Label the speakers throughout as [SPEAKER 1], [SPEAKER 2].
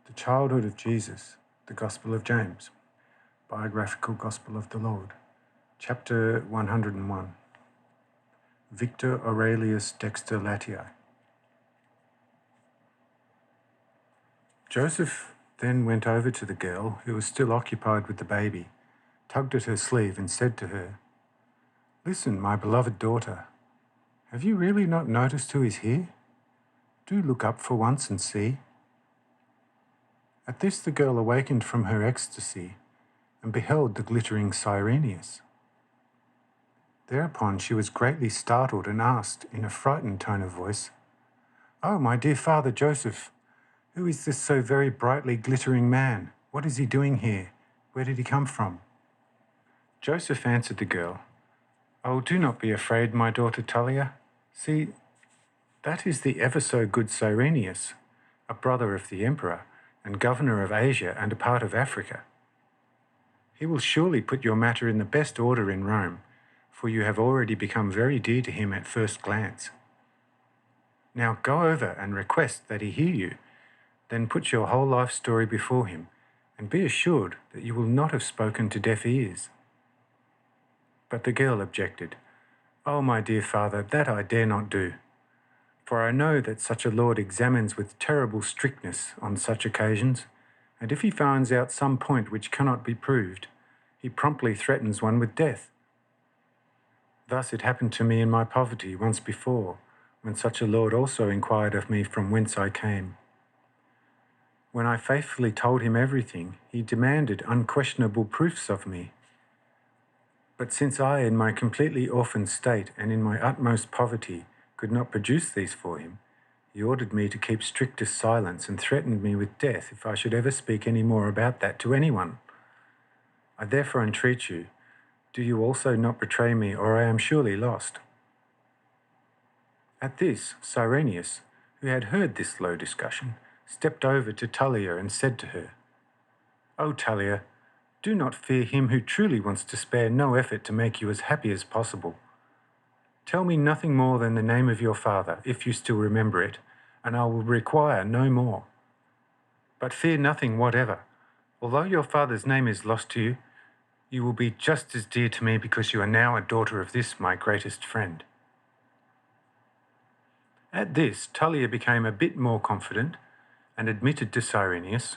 [SPEAKER 1] The Childhood of Jesus, the Gospel of James, Biographical Gospel of the Lord, Chapter 101, Victor Aurelius Dexter Latii. Joseph then went over to the girl, who was still occupied with the baby, tugged at her sleeve and said to her, "Listen, my beloved daughter, have you really not noticed who is here? Do look up for once and see." At this the girl awakened from her ecstasy and beheld the glittering Cyrenius. Thereupon she was greatly startled and asked in a frightened tone of voice, "Oh, my dear father Joseph, who is this so very brightly glittering man? What is he doing here? Where did he come from?" Joseph answered the girl, "Oh, do not be afraid, my daughter Tullia. See, that is the ever so good Cyrenius, a brother of the emperor, and governor of Asia and a part of Africa. He will surely put your matter in the best order in Rome, for you have already become very dear to him at first glance. Now go over and request that he hear you, then put your whole life story before him, and be assured that you will not have spoken to deaf ears." But the girl objected, "Oh, my dear father, that I dare not do. For I know that such a lord examines with terrible strictness on such occasions, and if he finds out some point which cannot be proved, he promptly threatens one with death. Thus it happened to me in my poverty once before, when such a lord also inquired of me from whence I came. When I faithfully told him everything, he demanded unquestionable proofs of me. But since I, in my completely orphaned state and in my utmost poverty, could not produce these for him, he ordered me to keep strictest silence and threatened me with death if I should ever speak any more about that to anyone. I therefore entreat you, do you also not betray me, or I am surely lost." At this, Cyrenius, who had heard this low discussion, stepped over to Tullia and said to her, "O Tullia, do not fear him who truly wants to spare no effort to make you as happy as possible. Tell me nothing more than the name of your father, if you still remember it, and I will require no more. But fear nothing whatever. Although your father's name is lost to you, you will be just as dear to me because you are now a daughter of this my greatest friend." At this, Tullia became a bit more confident and admitted to Cyrenius,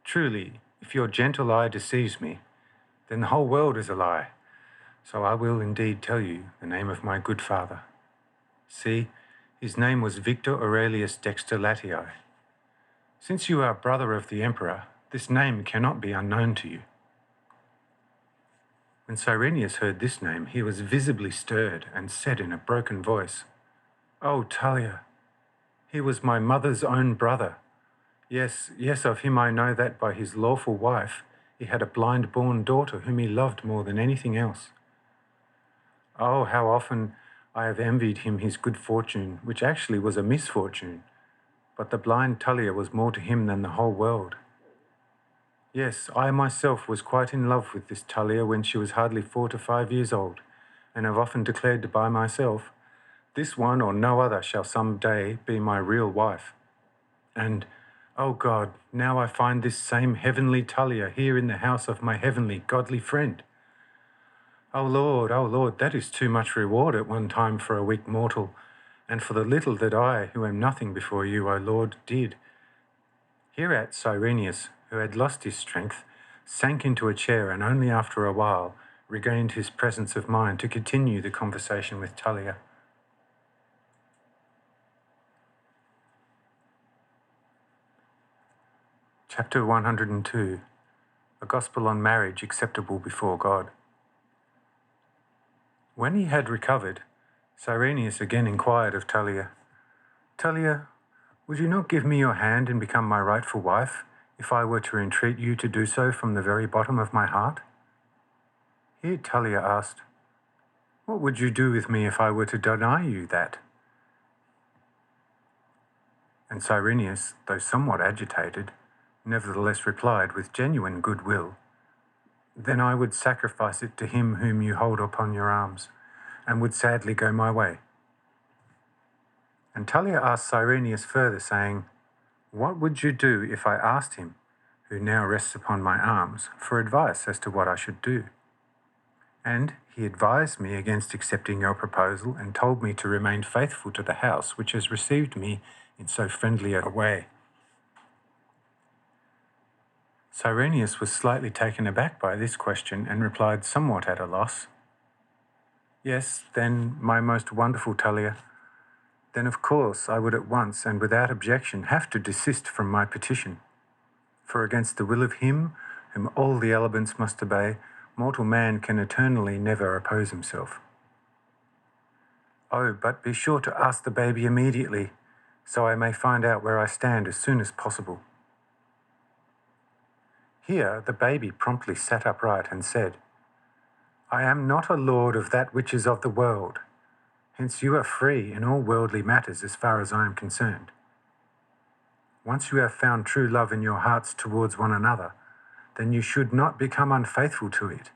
[SPEAKER 1] "Truly, if your gentle eye deceives me, then the whole world is a lie. So I will indeed tell you the name of my good father. See, his name was Victor Aurelius Dexter Latii. Since you are brother of the emperor, this name cannot be unknown to you." When Cyrenius heard this name, he was visibly stirred and said in a broken voice, "Oh, Tullia, he was my mother's own brother. Yes, of him I know that by his lawful wife he had a blind-born daughter whom he loved more than anything else. Oh, how often I have envied him his good fortune, which actually was a misfortune, but the blind Tullia was more to him than the whole world. Yes, I myself was quite in love with this Tullia when she was hardly 4 to 5 years old, and have often declared by myself, this one or no other shall some day be my real wife. And, oh God, now I find this same heavenly Tullia here in the house of my heavenly godly friend. Oh Lord, that is too much reward at one time for a weak mortal, and for the little that I, who am nothing before you, O Lord, did." Hereat Cyrenius, who had lost his strength, sank into a chair and only after a while regained his presence of mind to continue the conversation with Tullia. Chapter 102, A Gospel on Marriage Acceptable Before God. When he had recovered, Cyrenius again inquired of Tullia, "Tullia, would you not give me your hand and become my rightful wife, if I were to entreat you to do so from the very bottom of my heart?" Here Tullia asked, "What would you do with me if I were to deny you that?" And Cyrenius, though somewhat agitated, nevertheless replied with genuine goodwill, "Then I would sacrifice it to him whom you hold upon your arms, and would sadly go my way." And Tullia asked Cyrenius further, saying, What would you do if I asked him, who now rests upon my arms, for advice as to what I should do? And he advised me against accepting your proposal and told me to remain faithful to the house which has received me in so friendly a way. Cyrenius was slightly taken aback by this question and replied somewhat at a loss. Yes, then, my most wonderful Tullia, then of course I would at once and without objection have to desist from my petition. For against the will of him whom all the elements must obey, mortal man can eternally never oppose himself. Oh, but be sure to ask the baby immediately, so I may find out where I stand as soon as possible. Here the baby promptly sat upright and said, I am not a lord of that which is of the world. Hence you are free in all worldly matters as far as I am concerned. Once you have found true love in your hearts towards one another, then you should not become unfaithful to it.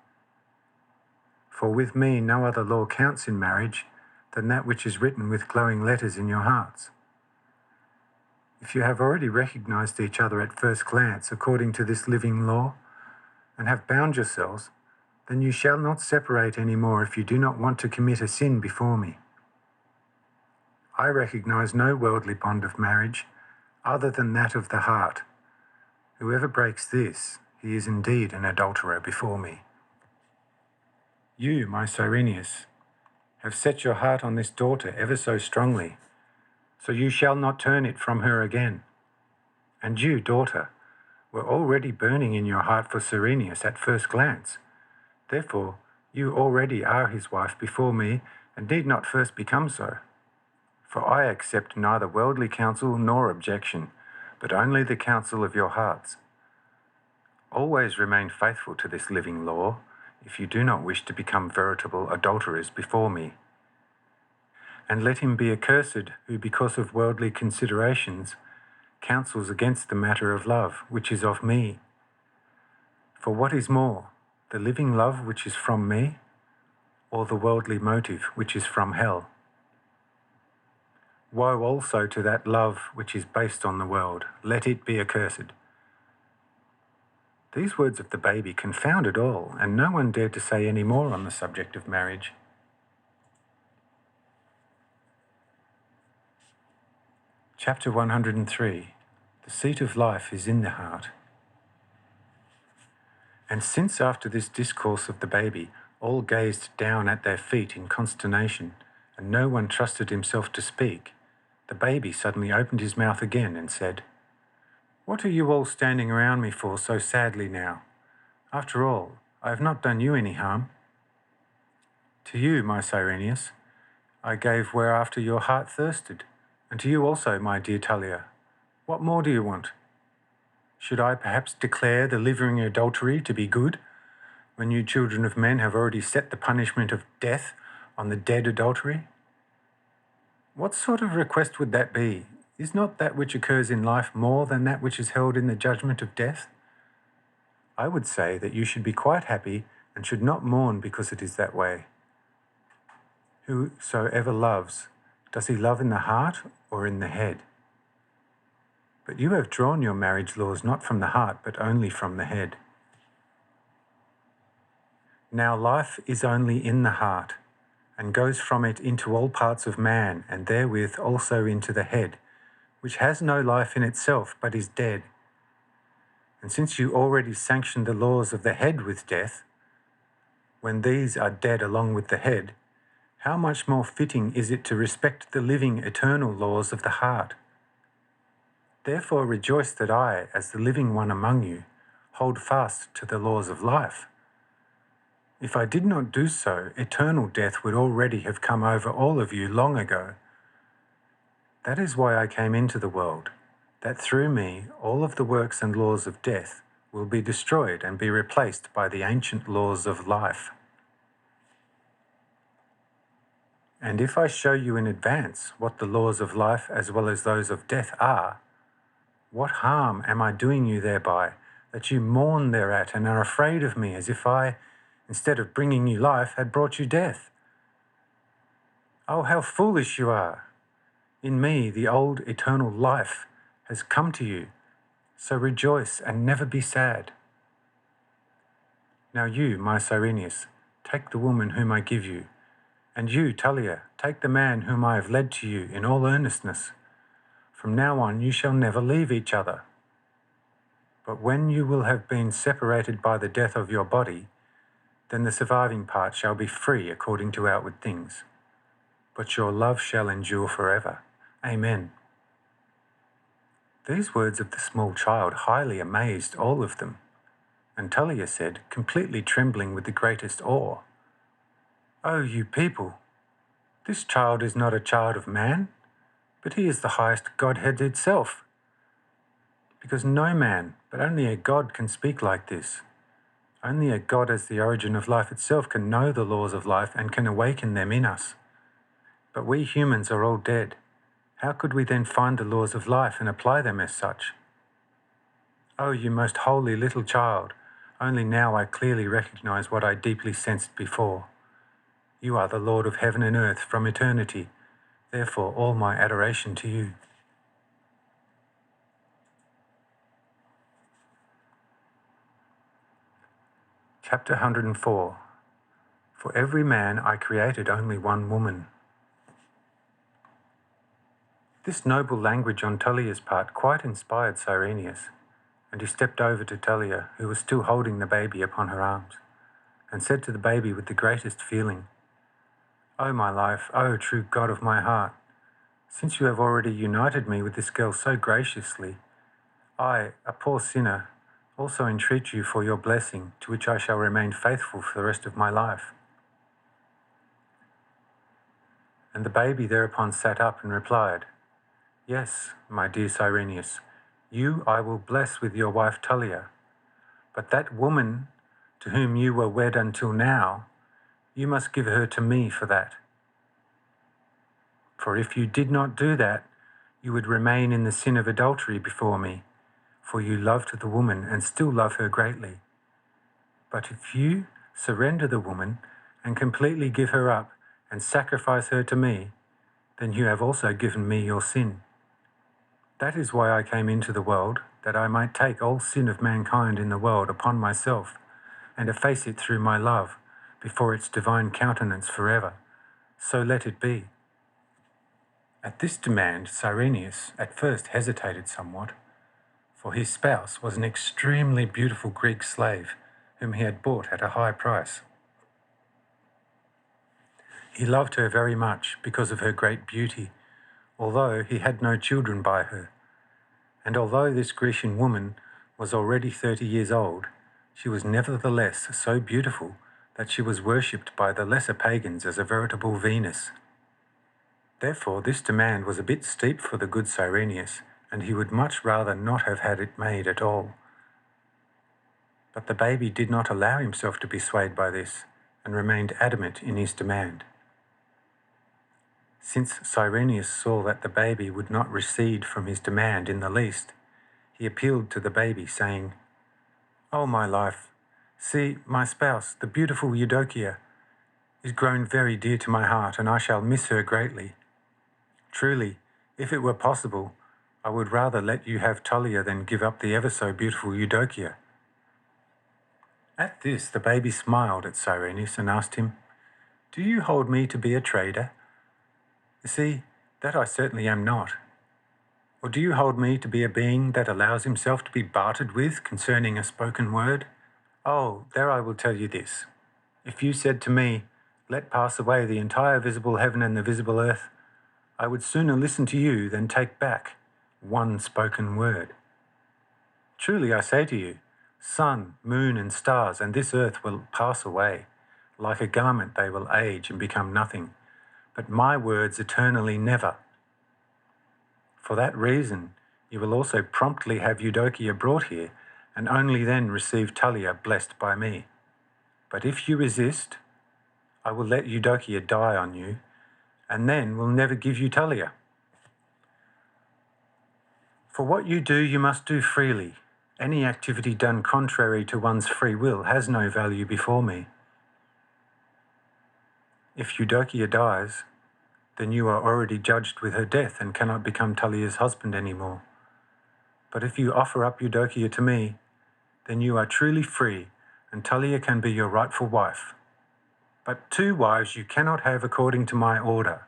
[SPEAKER 1] For with me no other law counts in marriage than that which is written with glowing letters in your hearts. If you have already recognized each other at first glance according to this living law, and have bound yourselves, then you shall not separate any more if you do not want to commit a sin before me. I recognize no worldly bond of marriage other than that of the heart. Whoever breaks this, he is indeed an adulterer before me. You, my Cyrenius, have set your heart on this daughter ever so strongly, so you shall not turn it from her again. And you, daughter, were already burning in your heart for Cyrenius at first glance. Therefore, you already are his wife before me, and need not first become so. For I accept neither worldly counsel nor objection, but only the counsel of your hearts. Always remain faithful to this living law, if you do not wish to become veritable adulterers before me. And let him be accursed who, because of worldly considerations, counsels against the matter of love, which is of me. For what is more, the living love which is from me, or the worldly motive which is from hell? Woe also to that love which is based on the world, let it be accursed. These words of the baby confounded all, and no one dared to say any more on the subject of marriage. Chapter 103. The seat of life is in the heart. And since after this discourse of the baby, all gazed down at their feet in consternation, and no one trusted himself to speak, the baby suddenly opened his mouth again and said, What are you all standing around me for so sadly now? After all, I have not done you any harm. To you, my Cyrenius, I gave whereafter your heart thirsted, and to you also, my dear Tullia. What more do you want? Should I perhaps declare the living adultery to be good, when you children of men have already set the punishment of death on the dead adultery? What sort of request would that be? Is not that which occurs in life more than that which is held in the judgment of death? I would say that you should be quite happy and should not mourn because it is that way. Whosoever loves, does he love in the heart or in the head? But you have drawn your marriage laws not from the heart, but only from the head. Now life is only in the heart, and goes from it into all parts of man, and therewith also into the head, which has no life in itself, but is dead. And since you already sanctioned the laws of the head with death, when these are dead along with the head, how much more fitting is it to respect the living eternal laws of the heart? Therefore rejoice that I, as the living one among you, hold fast to the laws of life. If I did not do so, eternal death would already have come over all of you long ago. That is why I came into the world, that through me all of the works and laws of death will be destroyed and be replaced by the ancient laws of life. And if I show you in advance what the laws of life as well as those of death are, what harm am I doing you thereby, that you mourn thereat and are afraid of me as if I, instead of bringing you life, had brought you death? Oh, how foolish you are! In me, the old eternal life has come to you, so rejoice and never be sad. Now you, my Cyrenius, take the woman whom I give you, and you, Tullia, take the man whom I have led to you in all earnestness. From now on you shall never leave each other. But when you will have been separated by the death of your body, then the surviving part shall be free according to outward things. But your love shall endure forever. Amen. These words of the small child highly amazed all of them, and Tullia said, completely trembling with the greatest awe, "O you people, this child is not a child of man, but he is the highest Godhead itself. Because no man, but only a God can speak like this. Only a God as the origin of life itself can know the laws of life and can awaken them in us. But we humans are all dead. How could we then find the laws of life and apply them as such? Oh, you most holy little child, only now I clearly recognize what I deeply sensed before. You are the Lord of heaven and earth from eternity, therefore all my adoration to you." Chapter 104. For every man I created only one woman. This noble language on Tullia's part quite inspired Cyrenius, and he stepped over to Tullia, who was still holding the baby upon her arms, and said to the baby with the greatest feeling, "O my life, O true God of my heart, since you have already united me with this girl so graciously, I, a poor sinner, also entreat you for your blessing, to which I shall remain faithful for the rest of my life." And the baby thereupon sat up and replied, "Yes, my dear Cyrenius, you I will bless with your wife Tullia, but that woman to whom you were wed until now, you must give her to me for that. For if you did not do that, you would remain in the sin of adultery before me, for you loved the woman and still love her greatly. But if you surrender the woman and completely give her up and sacrifice her to me, then you have also given me your sin. That is why I came into the world, that I might take all sin of mankind in the world upon myself and efface it through my love before its divine countenance forever. So let it be." At this demand, Cyrenius at first hesitated somewhat, for his spouse was an extremely beautiful Greek slave whom he had bought at a high price. He loved her very much because of her great beauty, although he had no children by her. And although this Grecian woman was already 30 years old, she was nevertheless so beautiful that she was worshipped by the lesser pagans as a veritable Venus. Therefore this demand was a bit steep for the good Cyrenius, and he would much rather not have had it made at all. But the baby did not allow himself to be swayed by this, and remained adamant in his demand. Since Cyrenius saw that the baby would not recede from his demand in the least, he appealed to the baby, saying, "O my life, see, my spouse, the beautiful Eudokia, is grown very dear to my heart, and I shall miss her greatly. Truly, if it were possible, I would rather let you have Tullia than give up the ever so beautiful Eudokia." At this, the baby smiled at Cyrenius and asked him, "Do you hold me to be a trader? You see, that I certainly am not. Or do you hold me to be a being that allows himself to be bartered with concerning a spoken word? Oh, there I will tell you this. If you said to me, 'Let pass away the entire visible heaven and the visible earth,' I would sooner listen to you than take back one spoken word. Truly I say to you, sun, moon, and stars, and this earth will pass away. Like a garment they will age and become nothing, but my words eternally never. For that reason, you will also promptly have Eudokia brought here, and only then receive Tullia blessed by me. But if you resist, I will let Eudokia die on you, and then will never give you Tullia. For what you do, you must do freely. Any activity done contrary to one's free will has no value before me. If Eudokia dies, then you are already judged with her death and cannot become Tullia's husband anymore. But if you offer up Eudokia to me, then you are truly free, and Talia can be your rightful wife. But 2 wives you cannot have according to my order.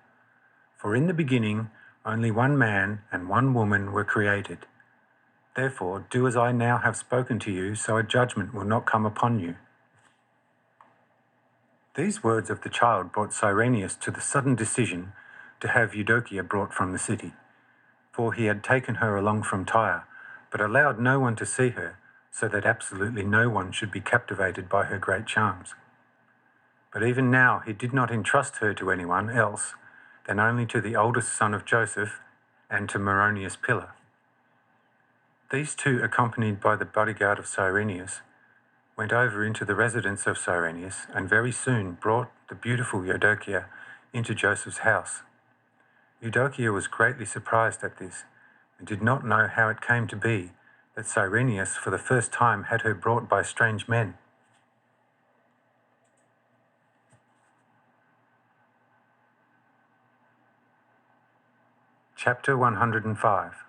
[SPEAKER 1] For in the beginning only 1 man and 1 woman were created. Therefore do as I now have spoken to you, so a judgment will not come upon you." These words of the child brought Cyrenius to the sudden decision to have Eudokia brought from the city, for he had taken her along from Tyre, but allowed no one to see her, so that absolutely no one should be captivated by her great charms. But even now he did not entrust her to anyone else than only to the oldest son of Joseph and to Moronius Pillar. These 2, accompanied by the bodyguard of Cyrenius, went over into the residence of Cyrenius, and very soon brought the beautiful Eudokia into Joseph's house. Eudokia was greatly surprised at this, and did not know how it came to be that Cyrenius for the first time had her brought by strange men. Chapter 105.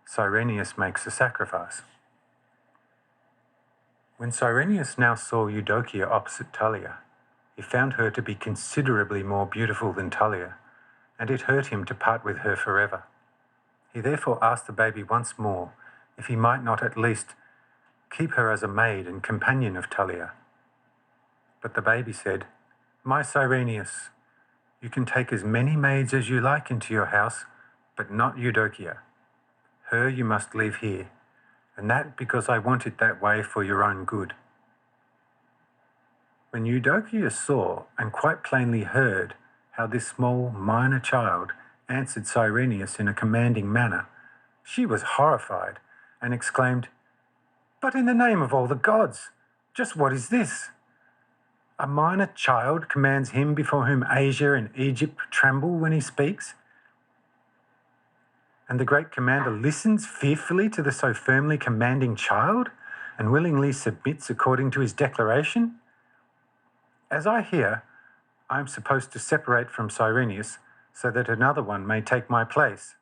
[SPEAKER 1] Cyrenius makes a sacrifice. When Cyrenius now saw Eudokia opposite Talia, he found her to be considerably more beautiful than Talia, and it hurt him to part with her forever. He therefore asked the baby once more if he might not at least keep her as a maid and companion of Talia. But the baby said, "My Cyrenius, you can take as many maids as you like into your house, but not Eudokia. Her you must leave here, and that because I want it that way for your own good." When Eudokia saw and quite plainly heard how this small minor child answered Cyrenius in a commanding manner, she was horrified and exclaimed, "But in the name of all the gods, just what is this? A minor child commands him before whom Asia and Egypt tremble when he speaks? And the great commander listens fearfully to the so firmly commanding child, and willingly submits according to his declaration? As I hear, I am supposed to separate from Cyrenius, so that another one may take my place.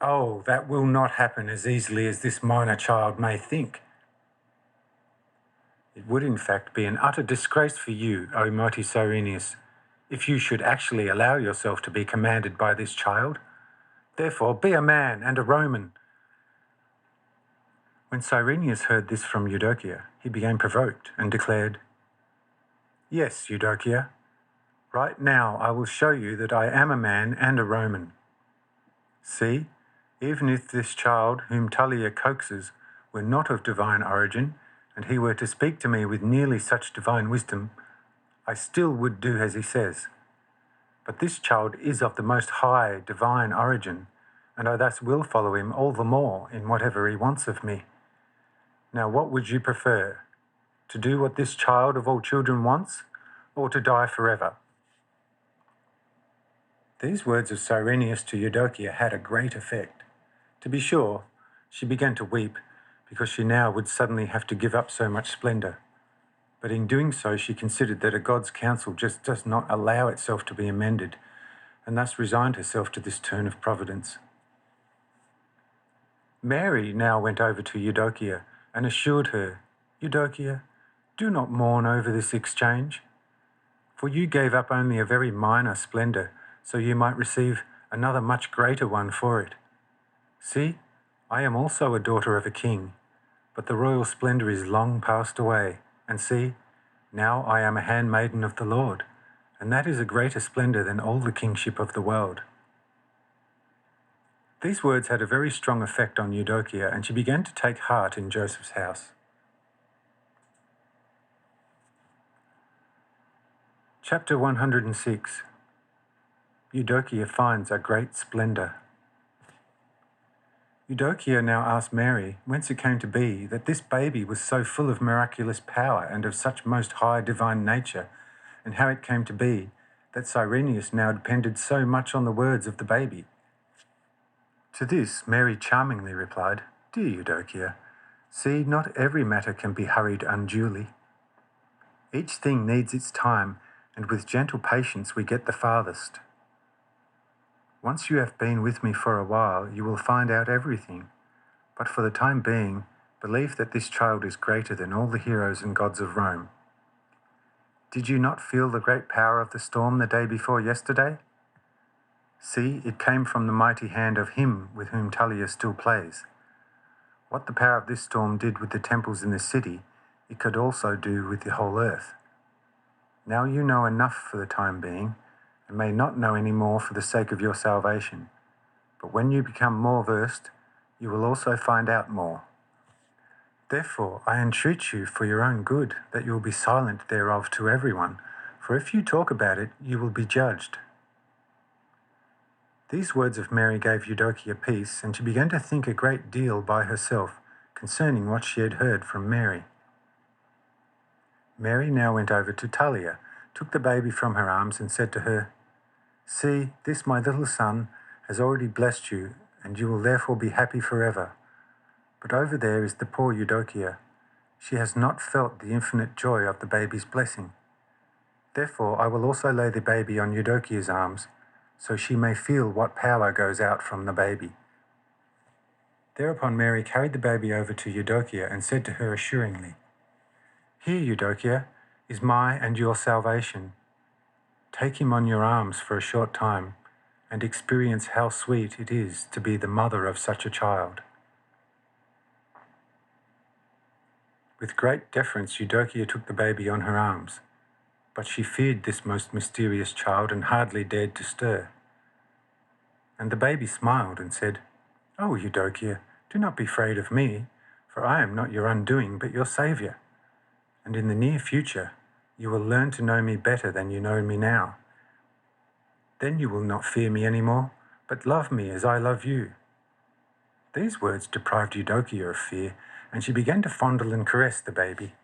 [SPEAKER 1] Oh, that will not happen as easily as this minor child may think. It would in fact be an utter disgrace for you, O mighty Cyrenius, if you should actually allow yourself to be commanded by this child. Therefore be a man and a Roman." When Cyrenius heard this from Eudokia, he became provoked and declared, "Yes, Eudokia, right now I will show you that I am a man and a Roman. See, even if this child whom Talia coaxes were not of divine origin, and he were to speak to me with nearly such divine wisdom, I still would do as he says. But this child is of the most high divine origin, and I thus will follow him all the more in whatever he wants of me. Now what would you prefer, to do what this child of all children wants, or to die forever?" These words of Cyrenius to Eudokia had a great effect. To be sure, she began to weep, because she now would suddenly have to give up so much splendor. But in doing so, she considered that a God's counsel just does not allow itself to be amended, and thus resigned herself to this turn of providence. Mary now went over to Eudokia and assured her, "Eudokia, do not mourn over this exchange, for you gave up only a very minor splendor, so you might receive another much greater one for it. See, I am also a daughter of a king, but the royal splendor is long passed away, and see, now I am a handmaiden of the Lord, and that is a greater splendor than all the kingship of the world." These words had a very strong effect on Eudokia, and she began to take heart in Joseph's house. Chapter 106. Eudokia finds a great splendor. Eudokia now asked Mary whence it came to be that this baby was so full of miraculous power and of such most high divine nature, and how it came to be that Cyrenius now depended so much on the words of the baby. To this Mary charmingly replied, "Dear Eudokia, see, not every matter can be hurried unduly. Each thing needs its time, and with gentle patience we get the farthest. Once you have been with me for a while, you will find out everything. But for the time being, believe that this child is greater than all the heroes and gods of Rome. Did you not feel the great power of the storm the day before yesterday? See, it came from the mighty hand of him with whom Talia still plays. What the power of this storm did with the temples in the city, it could also do with the whole earth. Now you know enough for the time being, and may not know any more for the sake of your salvation. But when you become more versed, you will also find out more. Therefore, I entreat you for your own good that you will be silent thereof to everyone, for if you talk about it, you will be judged. These words of Mary gave Eudokia peace, and she began to think a great deal by herself concerning what she had heard from Mary. Mary now went over to Talia, took the baby from her arms, and said to her, "See, this my little son has already blessed you, and you will therefore be happy forever. But over there is the poor Eudokia. She has not felt the infinite joy of the baby's blessing. Therefore I will also lay the baby on Eudokia's arms, so she may feel what power goes out from the baby." Thereupon Mary carried the baby over to Eudokia and said to her assuringly, "Here, Eudokia, is my and your salvation. Take him on your arms for a short time, and experience how sweet it is to be the mother of such a child." With great deference, Eudokia took the baby on her arms, but she feared this most mysterious child and hardly dared to stir. And the baby smiled and said, "Oh, Eudokia, do not be afraid of me, for I am not your undoing, but your saviour. And in the near future, you will learn to know me better than you know me now. Then you will not fear me any more, but love me as I love you." These words deprived Eudokia of fear, and she began to fondle and caress the baby,